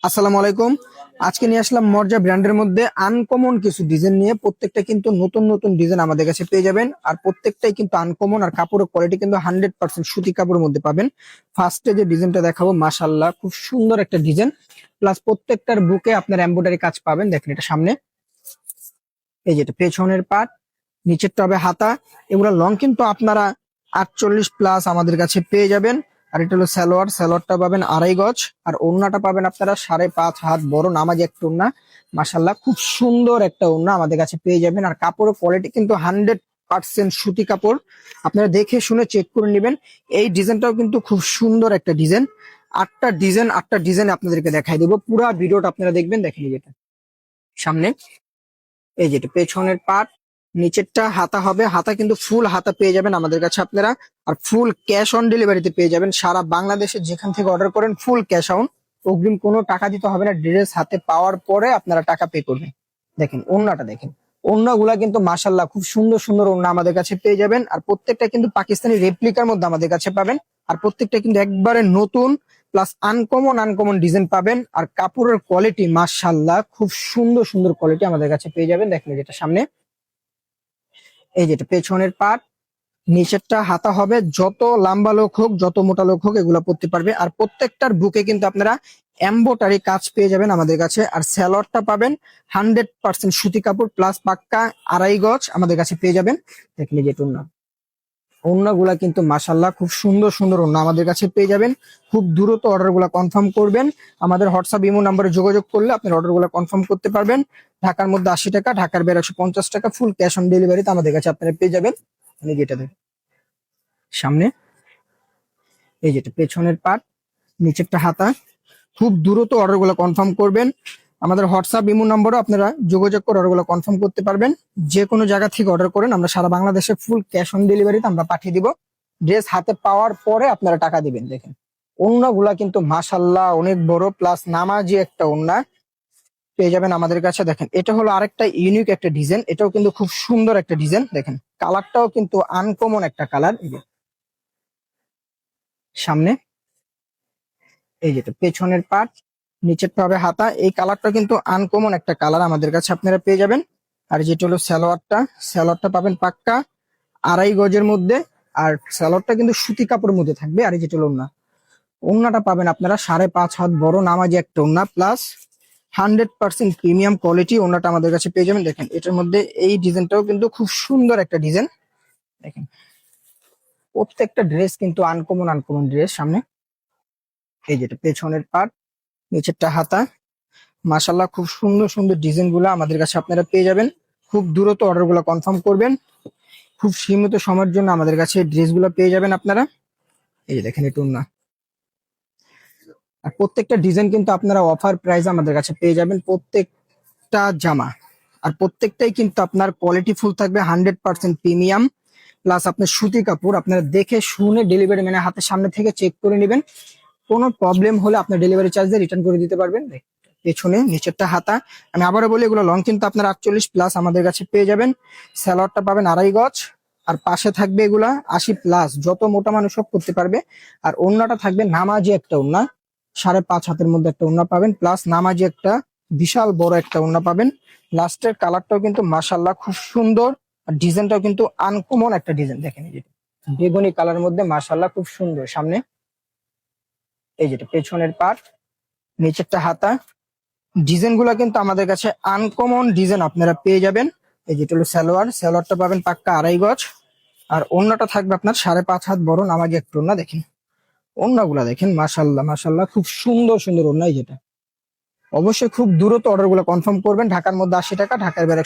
আসসালামু আলাইকুম। আজকে নিয়ে আসলাম মর্জা ব্র্যান্ডের মধ্যে আনকমন কিছু ডিজাইন নিয়ে। প্রত্যেকটা কিন্তু নতুন নতুন ডিজাইন আমাদের কাছে পেয়ে যাবেন, আর প্রত্যেকটাই কিন্তু আনকমন, আর কাপড়ের কোয়ালিটি কিন্তু 100% সুতি কাপড়ের মধ্যে পাবেন। ফার্স্টে যে ডিজাইনটা দেখাবো, মাশাআল্লাহ খুব সুন্দর একটা ডিজাইন, প্লাস প্রত্যেকটার বুকে আপনার এমব্রয়ডারি কাজ পাবেন। দেখেন এটা সামনে, এই যেটা পেছনের পার্ট, নিচেরটা হবে হাতা। এগুলো লং কিন্তু আপনারা 48+ আমাদের কাছে পেয়ে যাবেন। আর এটা হলো সালোয়ার, সালোয়ারটা পাবেন 2.5 গজ, আর ওড়নাটা পাবেন আপনারা 5.5 হাত বড় নামাজি একটা ওড়না। মাশাল্লাহ খুব সুন্দর একটা ওড়না আমাদের কাছে পেয়ে যাবেন। আর কাপড়ের কোয়ালিটি কিন্তু 100% সুতি কাপড়, আপনারা দেখে শুনে চেক করে নেবেন। এই ডিজাইনটাও কিন্তু খুব সুন্দর একটা ডিজাইন। আটটা ডিজাইন আপনাদেরকে দেখাই দেবো, পুরা ভিডিওটা আপনারা দেখবেন। দেখেন যেটা সামনে, এই যেটা পেছনের পার্ট, নিচেরটা হাতা হবে। হাতা কিন্তু ফুল হাতা পেয়ে যাবেন আমাদের কাছে আপনারা, আর ফুল ক্যাশ অন ডেলিভারিতে পেয়ে যাবেন। সারা বাংলাদেশে যেখান থেকে অর্ডার করেন ফুল ক্যাশ অন, অগ্রিম কোনো টাকা দিতে হবে না। ড্রেস হাতে পাওয়ার পরে আপনারা টাকা পে করবেন। দেখেন ওড়নাটা দেখেন, ওড়নাগুলা কিন্তু মাশাল্লাহ খুব সুন্দর সুন্দর ওড়না আমাদের কাছে পেয়ে যাবেন। আর প্রত্যেকটা কিন্তু পাকিস্তানি রেপ্লিকার মধ্যে আমাদের কাছে পাবেন। আর প্রত্যেকটা কিন্তু একবারে নতুন, প্লাস আনকমন আনকমন ডিজাইন পাবেন। আর কাপড়ের কোয়ালিটি মাশাল্লাহ খুব সুন্দর সুন্দর কোয়ালিটি আমাদের কাছে পেয়ে যাবেন। দেখেন যেটা সামনে, এই যেটা পেছনের পার্ট, নিচেরটা হাতা হবে। যত লম্বা লোক হোক যত মোটা লোক হোক এগুলা পরতে পারবে। আর প্রত্যেকটার বুকে কিন্তু আপনারা এমব্রয়ডারি কাজ পেয়ে যাবেন আমাদের কাছে। আর স্যালোয়ারটা পাবেন 100% সুতি কাপড়, প্লাস পাক্কা 2.5 গজ আমাদের কাছে পেয়ে যাবেন। দেখলে যে ওড়না, ওড়নাগুলা কিন্তু মাশাল্লাহ খুব সুন্দর সুন্দর ওড়না আমাদের কাছে পেয়ে যাবেন। খুব দ্রুত অর্ডার গুলা কনফার্ম করবেন। আমাদের হোয়াটসঅ্যাপ ইমো নাম্বারে যোগাযোগ করলে আপনার অর্ডার গুলা কনফার্ম করতে পারবেন। ঢাকার মধ্যে 80 টাকা, ঢাকার বাইরে 150 টাকা, ফুল ক্যাশ অন ডেলিভারিতে আমাদের কাছে আপনারা পেয়ে যাবেন। আমি যেটা দেখেন সামনে, এই যেটা পেছনের পার্ট, নিচেরটা হাতা। খুব দ্রুত অর্ডার গুলো কনফার্ম করবেন। আমাদের হোয়াটসঅ্যাপ ইমো নম্বরও আপনারা যোগাযোগ করে অর্ডার গুলো কনফার্ম করতে পারবেন। যে কোনো জায়গা থেকে অর্ডার করেন, আমরা সারা বাংলাদেশে ফুল ক্যাশ অন ডেলিভারিতে আমরা পাঠিয়ে দিব। ড্রেস হাতে পাওয়ার পরে আপনারা টাকা দিবেন। দেখেন ওড়নাগুলা কিন্তু মাশাল্লাহ অনেক বড়, প্লাস নামাজি একটা ওড়না পেয়ে যাবেন আমাদের কাছে। দেখেন এটা হলো আরেকটা ইউনিক একটা ডিজাইন, এটাও কিন্তু খুব সুন্দর একটা ডিজাইন। দেখেন কালারটাও কিন্তু আনকমন একটা কালার। সামনে, এই যেটা পেছনের পার্ট, নিচেরটা হবে হাতা। এই কালারটা কিন্তু আনকমন একটা কালার আমাদের কাছে আপনারা পেয়ে যাবেন। আর যেটা হলো সালোয়ারটা, সালোয়ারটা পাবেন পাক্কা 2.5 গজের মধ্যে। আর সালোয়ারটা কিন্তু সুতি কাপড়ের মধ্যে থাকবে। আর এই যেটা হলো ওড়না, ওড়নাটা পাবেন আপনারা 5.5 হাত বড় নামাজি একটা ওড়না, প্লাস 100% প্রিমিয়াম কোয়ালিটি ওড়নাটা আমাদের কাছে পেয়ে যাবেন। দেখেন এটার মধ্যে এই ডিজাইনটাও কিন্তু খুব সুন্দর একটা ডিজাইন। দেখেন প্রত্যেকটা ড্রেস কিন্তু আনকমন আনকমন ড্রেস। সামনে, এই যেটা পেছনের পার্ট, নিচেরটা হাতা। মাশাল্লাহ খুব সুন্দর সুন্দর ডিজাইন গুলো আমাদের কাছে আপনারা পেয়ে যাবেন। খুব দ্রুত অর্ডার গুলো কনফার্ম করবেন। খুব সীমিত সময়ের জন্য আমাদের কাছে ড্রেস গুলো পেয়ে যাবেন আপনারা। এই যে দেখেন এটা ওড়না। আর প্রত্যেকটা ডিজাইন কিন্তু আপনারা অফার প্রাইস আমাদের কাছে পেয়ে যাবেন, প্রত্যেকটা জামা। আর প্রত্যেকটাই কিন্তু আপনার কোয়ালিটি ফুল থাকবে, 100% প্রিমিয়াম, প্লাস আপনার সুতি কাপড়। আপনারা দেখে শুনে ডেলিভারি ম্যানের হাতের সামনে থেকে চেক করে নেবেন। কোনো প্রবলেম হলে আপনার ডেলিভারি চার্জ দিয়ে রিটার্ন করে দিতে পারবেন। পেছনে নিচেরটা হাতা, আমি আবারও বলি এগুলো লং কিন্তু আপনার 48+ আমাদের কাছে পেয়ে যাবেন। স্যালোয়ারটা পাবেন 2.5 গজ, আর পাশে থাকবে এগুলা 80+, যত মোটা মানুষ সব করতে পারবে। আর ওড়নাটা থাকবে নামাজি একটা ওড়না, 5.5 হাতের মধ্যে একটা ওড়না পাবেন, প্লাস নামাজি একটা বিশাল বড় একটা ওড়না পাবেন। লাস্টের কালারটাও কিন্তু মাশাল্লাহ খুব সুন্দর, আর ডিজাইনটাও কিন্তু আনকমন একটা ডিজাইন। দেখেন এই যেটা বেগুনি কালার মধ্যে মাশাল্লাহ খুব সুন্দর। সামনে, এই যেটা পেছনের পার্ট, নিচেরটা হাতা। ডিজাইন গুলা কিন্তু আমাদের কাছে আনকমন ডিজাইন আপনারা পেয়ে যাবেন। এই যেটা হলো সালোয়ার, সালোয়ারটা পাবেন পাক্কা 2.5 গজ। আর ওড়নাটা থাকবে আপনার 5.5 হাত বড় নামাজি একটা ওড়না। দেখেন ওড়নাগুলা দেখেন মাশাল্লাহ মাশাল্লাহ খুব সুন্দর সুন্দর ওড়না। এই যেটা অবশ্যই খুব দ্রুত অর্ডার গুলো কনফার্ম করবেন। ঢাকার মধ্যে 80 টাকা, ঢাকার বাইরে